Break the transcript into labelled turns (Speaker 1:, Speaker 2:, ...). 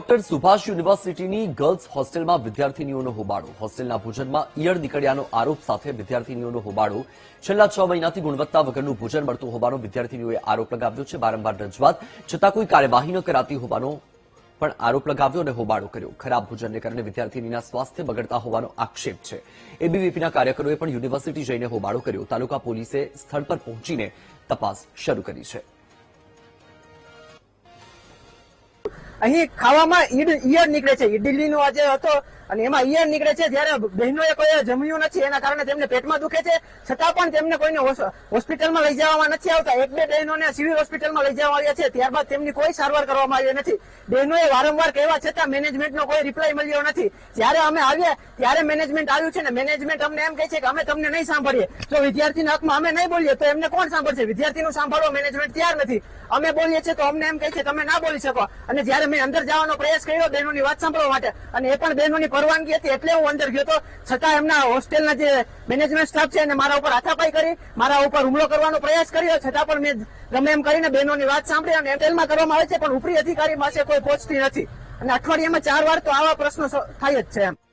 Speaker 1: Doctor Subhash યુનિવર્સિટીની girls હોસ્ટેલમાં વિદ્યાર્થીનીઓનો હોબાળો. હોસ્ટેલના ભોજનમાં ઈયળ નીકળ્યાનો આરોપ સાથે વિદ્યાર્થીનીઓનો હોબાળો. છેલ્લા 6 મહિનાથી ગુણવત્તા વગરનું ભોજન મળતું હોવાનો વિદ્યાર્થીનીઓએ આરોપ લગાવ્યો છે. વારંવાર રજૂઆત છતાં કોઈ કાર્યવાહી ન કરાતી હોવાનો પણ આરોપ લગાવ્યો અને હોબાળો કર્યો. ખરાબ ભોજનને કારણે વિદ્યાર્થીનીના સ્વાસ્થ્ય બગડતા હોવાનો આક્ષેપ છે. એબીવીપીના કાર્યકરોએ પણ યુનિવર્સિટી જઈને હોબાળો કર્યો. તાલુકા પોલીસે સ્થળ પર પહોંચીને તપાસ શરૂ કરી છે.
Speaker 2: અહીં ખાવામાં ઈયળ નીકળે છે. ઇડલીનો આજે હતો અને એમાં ઈયળ નીકળે છે. જ્યારે બહેનોએ કોઈ જમ્યું નથી એના કારણે તેમને પેટમાં દુખે છે, છતાં પણ તેમને કોઈને હોસ્પિટલમાં લઈ જવામાં નથી આવતા. એક બે બહેનોને સિવિલ હોસ્પિટલમાં લઈ જવામાં આવ્યા છે, ત્યારબાદ તેમની કોઈ સારવાર કરવામાં આવી નથી. બહેનોએ વારંવાર કહેવા છતાં મેનેજમેન્ટનો કોઈ રિપ્લાય મળ્યો નથી. જ્યારે અમે આવ્યા ત્યારે મેનેજમેન્ટ આવ્યું છે ને મેનેજમેન્ટ અમને એમ કહે છે કે અમે તમને નહીં સાંભળીએ. જો વિદ્યાર્થીના હકમાં અમે નહીં બોલીએ તો એમને કોણ સાંભળશે? વિદ્યાર્થીનું સાંભળવા મેનેજમેન્ટ તૈયાર નથી. અમે બોલીએ છીએ તો અમને એમ કહે છે તમે ના બોલી શકો. અને જ્યારે મેં અંદર જવાનો પ્રયાસ કર્યો બહેનોની વાત સાંભળવા માટે, અને એ પણ બહેનોની પરવાનગી હતી એટલે હું અંદર ગયો હતો, છતાં એમના હોસ્ટેલના જે મેનેજમેન્ટ સ્ટાફ છે એને મારા ઉપર હાથાપાઈ કરી, મારા ઉપર હુમલો કરવાનો પ્રયાસ કર્યો. છતાં પણ મેં ગમે એમ કરીને બહેનોની વાત સાંભળી અને હોટેલમાં કરવામાં આવે છે, પણ ઉપરી અધિકારી પાસે કોઈ પહોંચતી નથી. અને અઠવાડિયામાં 4 વાર તો આવા પ્રશ્નો થાય જ છે.